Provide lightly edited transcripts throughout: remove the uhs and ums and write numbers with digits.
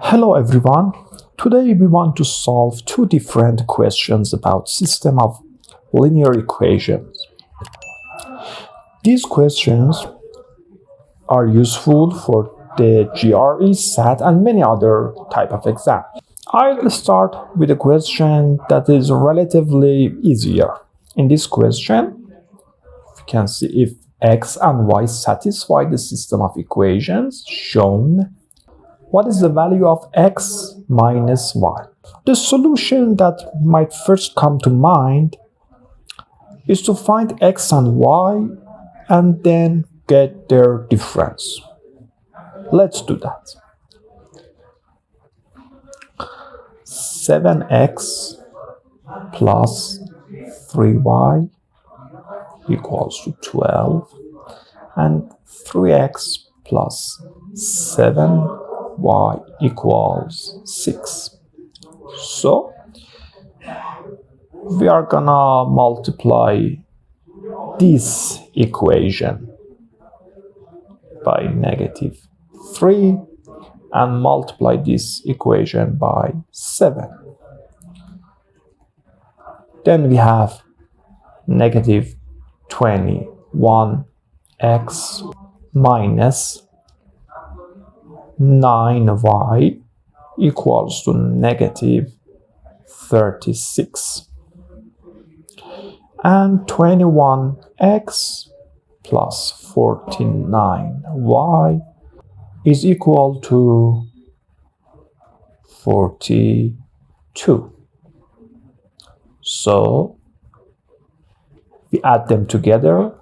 Hello everyone. Today we want to solve two different questions about system of linear equations. These questions are useful for the GRE, SAT and many other type of exams. I'll start with a question that is relatively easier. In this question, we can see if x and y satisfy the system of equations shown. What is the value of x minus y? The solution that might first come to mind is to find x and y and then get their difference. Let's do that. 7x plus 3y equals to 12 and 3x plus 7y equals 6. So we are gonna multiply this equation by -3 and multiply this equation by 7. Then we have -21x minus 9y equals to -36. And 21x plus 49y is equal to 42. So we add them together.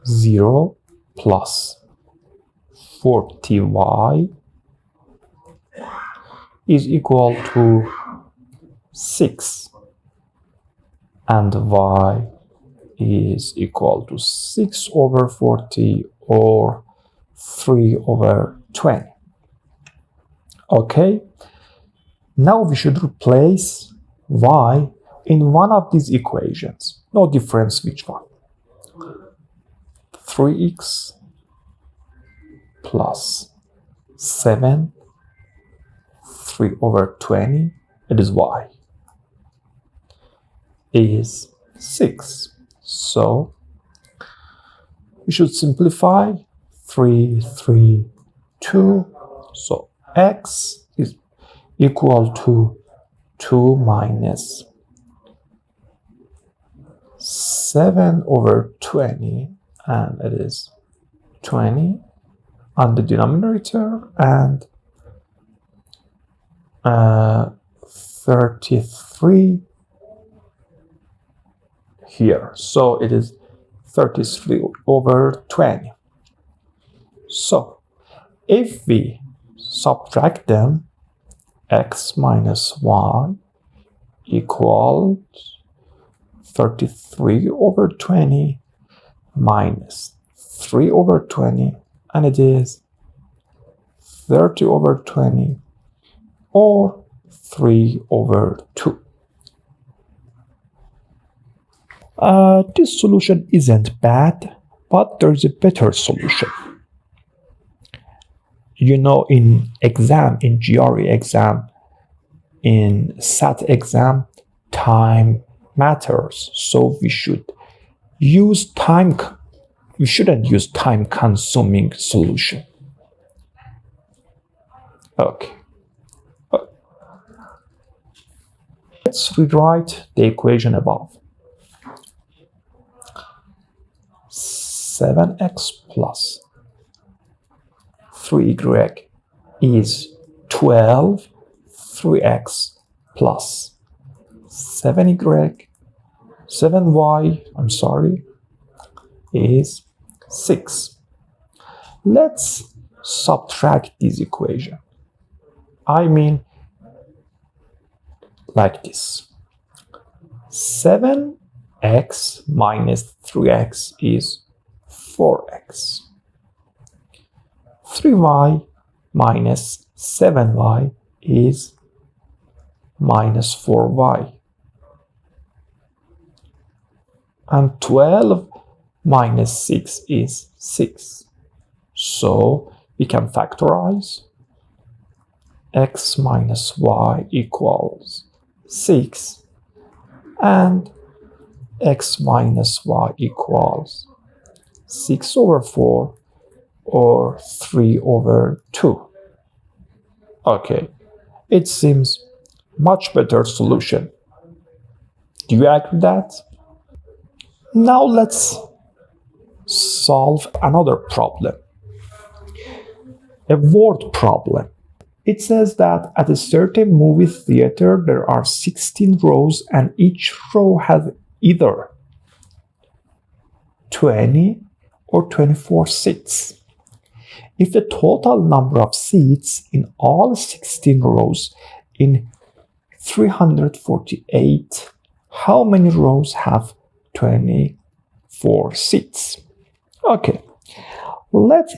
0 plus 40y is equal to 6 and y is equal to 6 over 40 or 3 over 20. Okay, now we should replace y in one of these equations. No difference which one. 3x plus 7 3 over 20, it is y, is 6. So we should simplify 3, 3, 2. So x is equal to 2 minus 7 over 20, and it is 20 on the denominator and 33 here. So it is 33 over 20. So if we subtract them, x minus y equals 33 over 20 minus 3 over 20, and it is 30 over 20 or 3 over 2. This solution isn't bad, but there's a better solution. You know, in GRE exam, in SAT exam, time matters. So we shouldn't use time-consuming solution. Okay. Let's rewrite the equation above. 7x plus 3y is 12. 3x plus 7y, is 6. Let's subtract this equation. I mean, like this. 7x minus 3x is 4x. 3y minus 7y is minus 4y. And 12 minus 6 is 6. So we can factorize x minus y equals 6 and x minus y equals 6 over 4 or 3 over 2. Okay, it seems much better solution. Do you agree with that? Now let's solve another problem. A word problem. It says that at a certain movie theater there are 16 rows and each row has either 20 or 24 seats. If the total number of seats in all 16 rows in 348, how many rows have 24 seats? Okay, let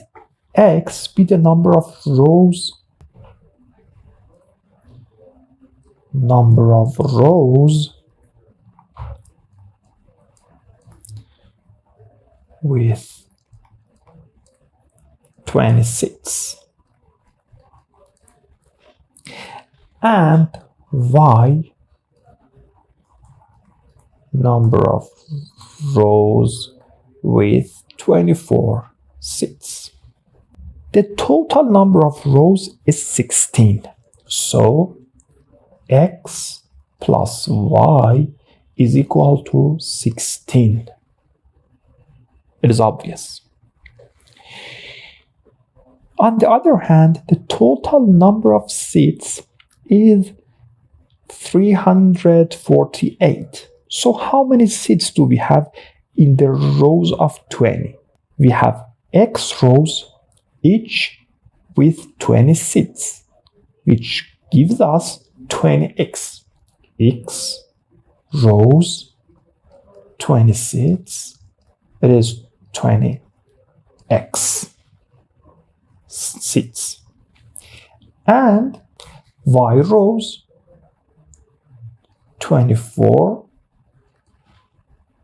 x be the number of rows with 20 seats and y number of rows with 24 seats. The total number of rows is 16. So x plus y is equal to 16. It is obvious. On the other hand, the total number of seats is 348. So how many seats do we have in the rows of 20? We have x rows, each with 20 seats, which gives us 20x. X rows, 20 seats, it is 20x seats. And y rows, 24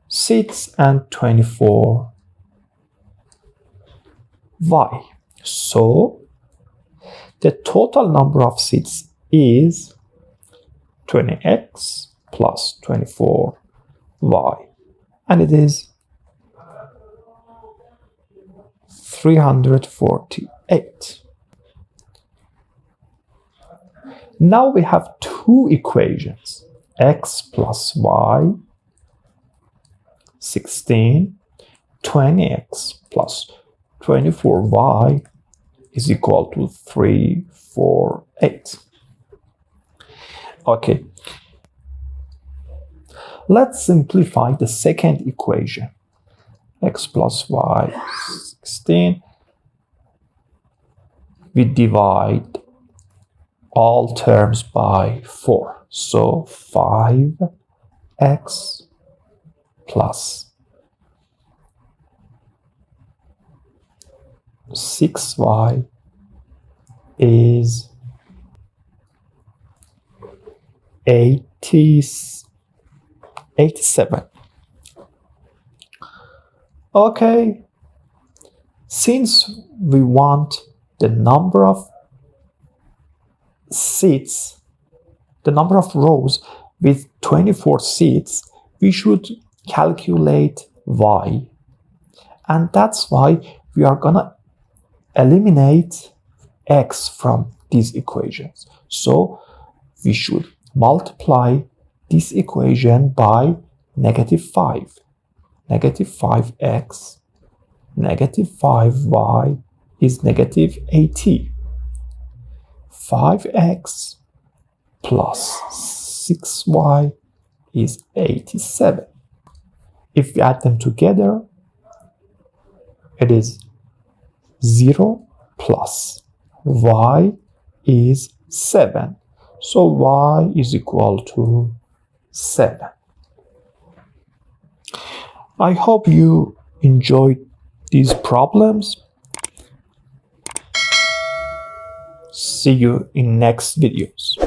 seats and 24 y. So the total number of seats is 20x plus 24y, and it is 348. Now we have two equations, x plus y, 16, 20x plus 24y is equal to 348. Okay, let's simplify the second equation. X plus y 16. We divide all terms by 4. So 5x plus 6y is 87. Okay, since we want the number of seats, the number of rows with 24 seats, we should calculate y. And that's why we are gonna eliminate x from these equations. So we should multiply this equation by -5. -5x, -5y is -80. 5x plus 6y is 87. If we add them together, it is 0 plus y is 7. So y is equal to 7. I hope you enjoyed these problems. See you in next videos.